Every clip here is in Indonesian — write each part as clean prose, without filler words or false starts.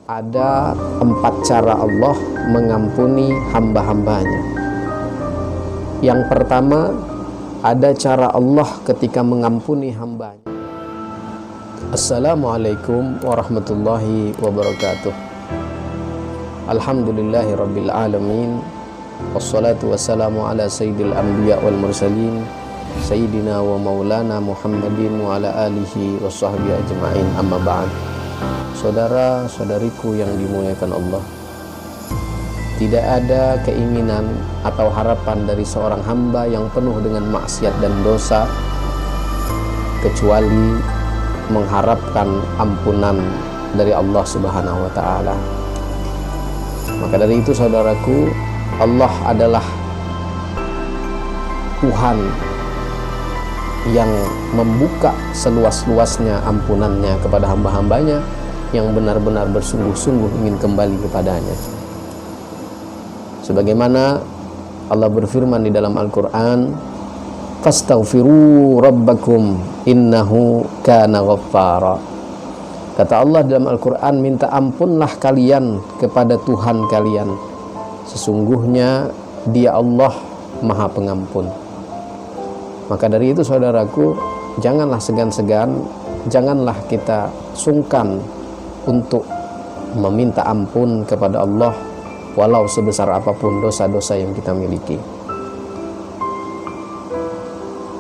Ada 4 cara Allah mengampuni hamba-hambanya. Yang pertama, ada cara Allah ketika mengampuni hambanya. Assalamualaikum warahmatullahi wabarakatuh. Alhamdulillahi rabbil alamin. Wassalatu wassalamu ala sayyidil anbiya wal mursalin, sayyidina wa maulana Muhammadin wa ala alihi wa sahbihi ajma'in, amma ba'd. Saudara-saudariku yang dimuliakan Allah, tidak ada keinginan atau harapan dari seorang hamba yang penuh dengan maksiat dan dosa kecuali mengharapkan ampunan dari Allah Subhanahu wa ta'ala. Maka dari itu saudaraku, Allah adalah Tuhan yang membuka seluas-luasnya ampunannya kepada hamba-hambanya yang benar-benar bersungguh-sungguh ingin kembali kepadanya. Sebagaimana Allah berfirman di dalam Al-Quran, "Fastaghfiru rabbakum innahu kana ghaffara." Kata Allah dalam Al-Quran, minta ampunlah kalian kepada Tuhan kalian, sesungguhnya Dia Allah Maha Pengampun. Maka dari itu saudaraku, janganlah segan-segan, janganlah kita sungkan untuk meminta ampun kepada Allah walau sebesar apapun dosa-dosa yang kita miliki.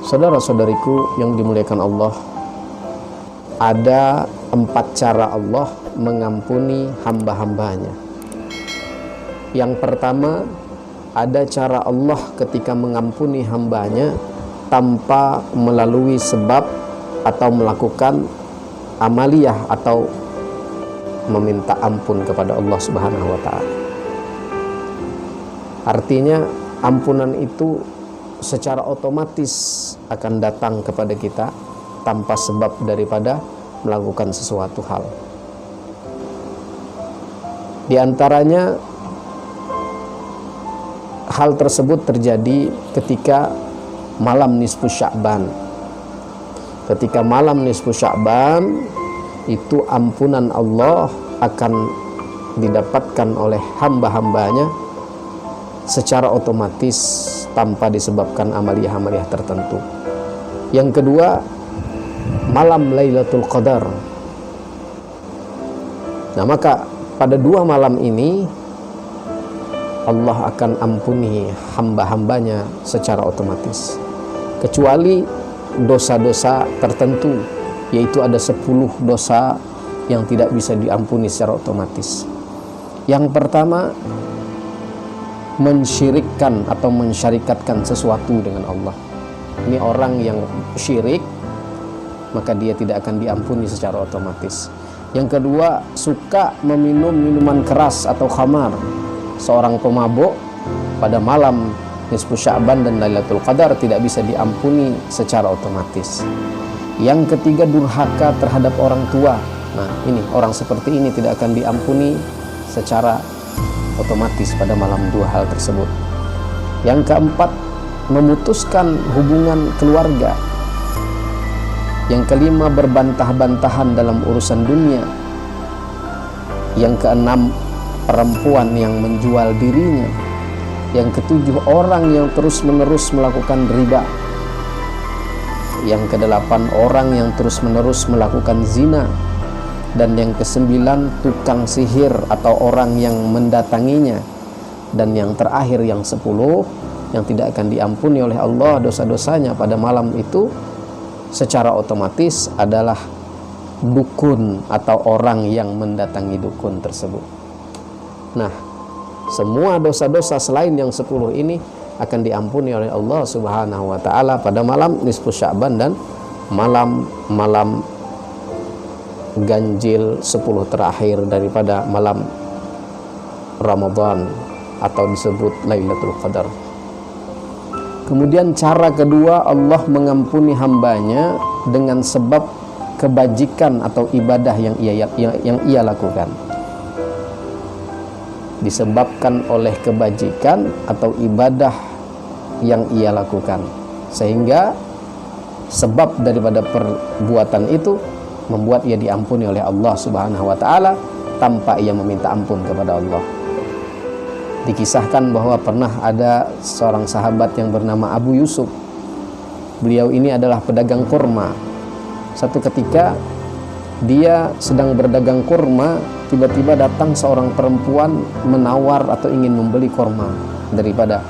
Saudara-saudariku yang dimuliakan Allah, ada 4 cara Allah mengampuni hamba-hambanya. Yang pertama, ada cara Allah ketika mengampuni hambanya tanpa melalui sebab atau melakukan amaliyah atau meminta ampun kepada Allah Subhanahu wa ta'ala. Artinya ampunan itu secara otomatis akan datang kepada kita tanpa sebab daripada melakukan sesuatu hal. Di antaranya hal tersebut terjadi ketika malam nisfu Sya'ban. Ketika malam nisfu Sya'ban itu ampunan Allah akan didapatkan oleh hamba-hambanya secara otomatis tanpa disebabkan amaliyah-amaliyah tertentu. Yang kedua, malam Lailatul Qadar. Nah, maka pada 2 malam ini Allah akan ampuni hamba-hambanya secara otomatis, kecuali dosa-dosa tertentu, yaitu ada 10 dosa yang tidak bisa diampuni secara otomatis. Yang pertama, mensyirikkan atau mensyarikatkan sesuatu dengan Allah. Ini orang yang syirik, maka dia tidak akan diampuni secara otomatis. Yang kedua, suka meminum minuman keras atau khamar. Seorang pemabuk pada malam nisfu Sya'ban dan Lailatul Qadar tidak bisa diampuni secara otomatis. Yang ketiga, durhaka terhadap orang tua. Nah, ini orang seperti ini tidak akan diampuni secara otomatis pada malam 2 hal tersebut. Yang keempat, memutuskan hubungan keluarga. Yang kelima, berbantah-bantahan dalam urusan dunia. Yang keenam, perempuan yang menjual dirinya. Yang ketujuh, orang yang terus-menerus melakukan riba. Yang kedelapan, orang yang terus-menerus melakukan zina. Dan yang kesembilan, tukang sihir atau orang yang mendatanginya. Dan yang terakhir, yang 10, yang tidak akan diampuni oleh Allah dosa-dosanya pada malam itu secara otomatis adalah dukun atau orang yang mendatangi dukun tersebut. Nah, semua dosa-dosa selain yang 10 ini akan diampuni oleh Allah Subhanahu wa ta'ala pada malam nisfu Sya'ban dan malam ganjil 10 terakhir daripada malam Ramadan atau disebut Lailatul Qadar. Kemudian cara kedua, Allah mengampuni hambanya dengan sebab kebajikan atau ibadah yang ia lakukan. Disebabkan oleh kebajikan atau ibadah yang ia lakukan, sehingga sebab daripada perbuatan itu membuat ia diampuni oleh Allah Subhanahu wa ta'ala tanpa ia meminta ampun kepada Allah. Dikisahkan bahwa pernah ada seorang sahabat yang bernama Abu Yusuf. Beliau ini adalah pedagang kurma. Satu ketika dia sedang berdagang kurma, tiba-tiba datang seorang perempuan menawar atau ingin membeli kurma daripada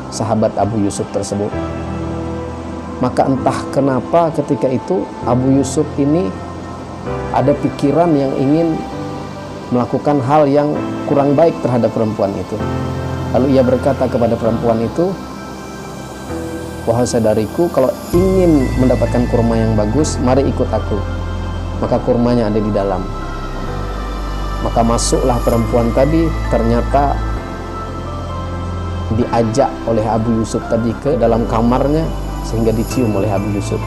sahabat Abu Yusuf tersebut. Maka entah kenapa ketika itu Abu Yusuf ini ada pikiran yang ingin melakukan hal yang kurang baik terhadap perempuan itu. Lalu ia berkata kepada perempuan itu, "Wahai saudariku, kalau ingin mendapatkan kurma yang bagus, mari ikut aku." Maka kurmanya ada di dalam. Maka masuklah perempuan tadi, ternyata diajak oleh Abu Yusuf tadi ke dalam kamarnya sehingga dicium oleh Abu Yusuf.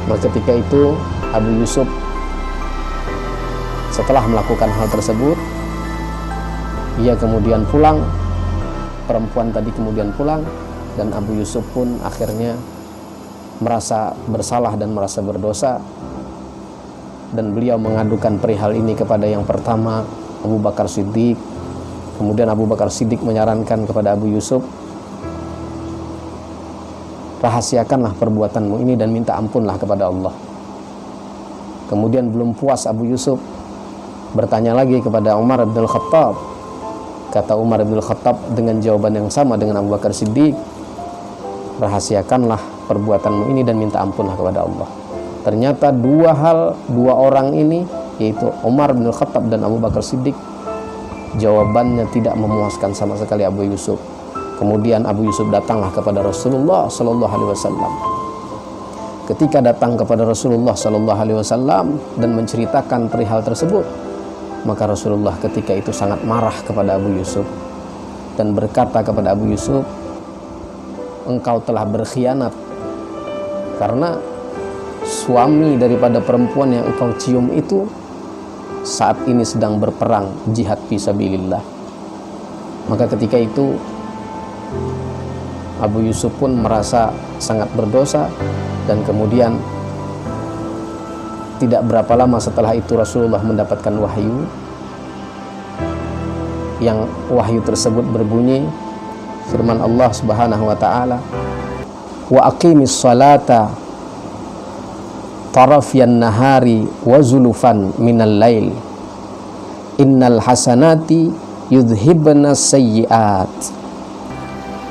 Maka ketika itu Abu Yusuf setelah melakukan hal tersebut, ia kemudian pulang, perempuan tadi kemudian pulang, dan Abu Yusuf pun akhirnya merasa bersalah dan merasa berdosa, dan beliau mengadukan perihal ini kepada yang pertama Abu Bakar Siddiq. Kemudian Abu Bakar Siddiq menyarankan kepada Abu Yusuf, rahasiakanlah perbuatanmu ini dan minta ampunlah kepada Allah. Kemudian belum puas Abu Yusuf, bertanya lagi kepada Umar bin Khattab. Kata Umar bin Khattab dengan jawaban yang sama dengan Abu Bakar Siddiq, rahasiakanlah perbuatanmu ini dan minta ampunlah kepada Allah. Ternyata dua orang ini, yaitu Umar bin Khattab dan Abu Bakar Siddiq, jawabannya tidak memuaskan sama sekali Abu Yusuf. Kemudian Abu Yusuf datanglah kepada Rasulullah Sallallahu Alaihi Wasallam. Ketika datang kepada Rasulullah Sallallahu Alaihi Wasallam dan menceritakan perihal tersebut, maka Rasulullah ketika itu sangat marah kepada Abu Yusuf dan berkata kepada Abu Yusuf, "Engkau telah berkhianat, karena suami daripada perempuan yang engkau cium itu saat ini sedang berperang jihad fisabilillah." Maka ketika itu Abu Yusuf pun merasa sangat berdosa, dan kemudian tidak berapa lama setelah itu Rasulullah mendapatkan wahyu, yang wahyu tersebut berbunyi firman Allah Subhanahu wa taala, "Wa aqimis salata tarafyan nahari wa zulufan minal lail innal hasanati yudhibna sayyiat."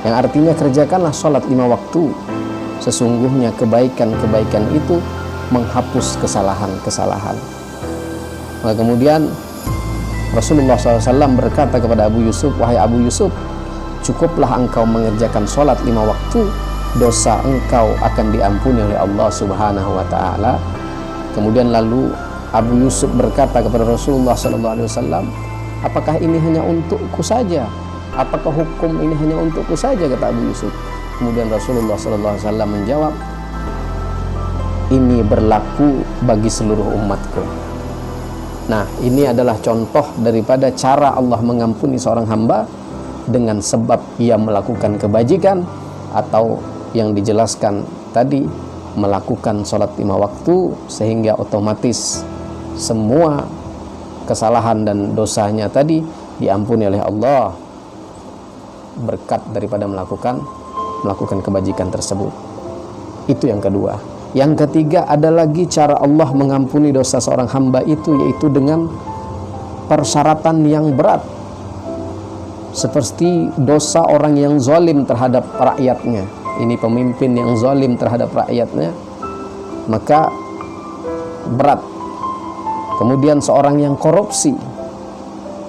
Yang artinya, kerjakanlah sholat 5 waktu, sesungguhnya kebaikan-kebaikan itu menghapus kesalahan-kesalahan. Maka kemudian Rasulullah SAW berkata kepada Abu Yusuf, "Wahai Abu Yusuf, cukuplah engkau mengerjakan sholat 5 waktu, dosa engkau akan diampuni oleh Allah Subhanahu wa ta'ala." Kemudian lalu Abu Yusuf berkata kepada Rasulullah SAW, "Apakah ini hanya untukku saja? Apakah hukum ini hanya untukku saja?" kata Abu Yusuf. Kemudian Rasulullah SAW menjawab, "Ini berlaku bagi seluruh umatku." Nah, ini adalah contoh daripada cara Allah mengampuni seorang hamba dengan sebab ia melakukan kebajikan, atau yang dijelaskan tadi, melakukan sholat 5 waktu, sehingga otomatis semua kesalahan dan dosanya tadi diampuni oleh Allah berkat daripada melakukan kebajikan tersebut. Itu yang kedua. Yang ketiga, ada lagi cara Allah mengampuni dosa seorang hamba itu, yaitu dengan persyaratan yang berat, seperti dosa orang yang zalim terhadap rakyatnya. Ini pemimpin yang zalim terhadap rakyatnya, maka berat. Kemudian seorang yang korupsi,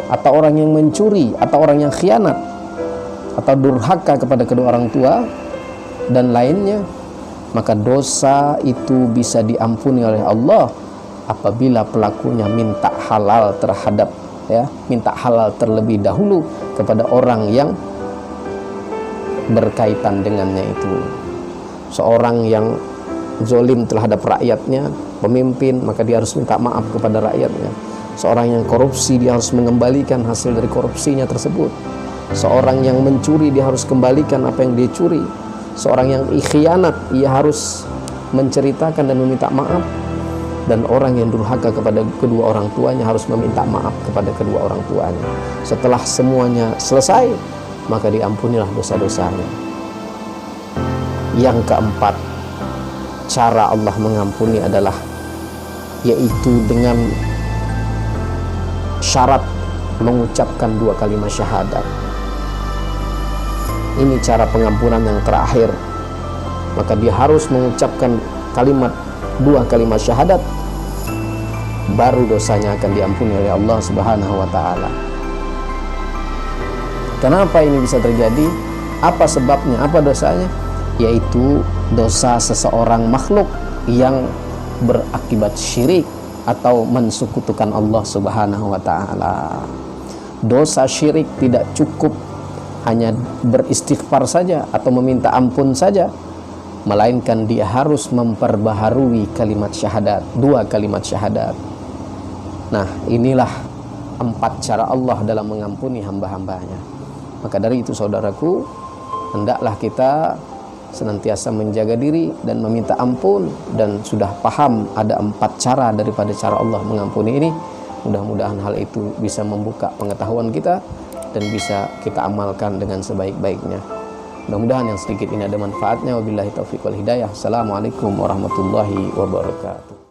atau orang yang mencuri, atau orang yang khianat, atau durhaka kepada kedua orang tua dan lainnya, maka dosa itu bisa diampuni oleh Allah apabila pelakunya minta halal minta halal terlebih dahulu kepada orang yang berkaitan dengannya itu. Seorang yang zalim terhadap rakyatnya, pemimpin, maka dia harus minta maaf kepada rakyatnya. Seorang yang korupsi, dia harus mengembalikan hasil dari korupsinya tersebut. Seorang yang mencuri, dia harus kembalikan apa yang dia curi. Seorang yang khianat, ia harus menceritakan dan meminta maaf. Dan orang yang durhaka kepada kedua orang tuanya harus meminta maaf kepada kedua orang tuanya. Setelah semuanya selesai, maka diampunilah dosa-dosanya. Yang keempat, cara Allah mengampuni adalah yaitu dengan syarat mengucapkan 2 kalimat syahadat. Ini cara pengampunan yang terakhir. Maka dia harus mengucapkan 2 kalimat syahadat, baru dosanya akan diampuni oleh Allah Subhanahu wa ta'ala. Kenapa ini bisa terjadi? Apa sebabnya? Apa dosanya? Yaitu dosa seseorang makhluk yang berakibat syirik atau mensekutukan Allah Subhanahu wa ta'ala. Dosa syirik tidak cukup hanya beristighfar saja atau meminta ampun saja, melainkan dia harus memperbaharui kalimat syahadat, 2 kalimat syahadat. Nah, inilah 4 cara Allah dalam mengampuni hamba-hambanya. Maka dari itu saudaraku, hendaklah kita senantiasa menjaga diri dan meminta ampun, dan sudah paham ada 4 cara daripada cara Allah mengampuni ini. Mudah-mudahan hal itu bisa membuka pengetahuan kita dan bisa kita amalkan dengan sebaik-baiknya. Mudah-mudahan yang sedikit ini ada manfaatnya. Wabillahi taufiq wal hidayah. Assalamualaikum warahmatullahi wabarakatuh.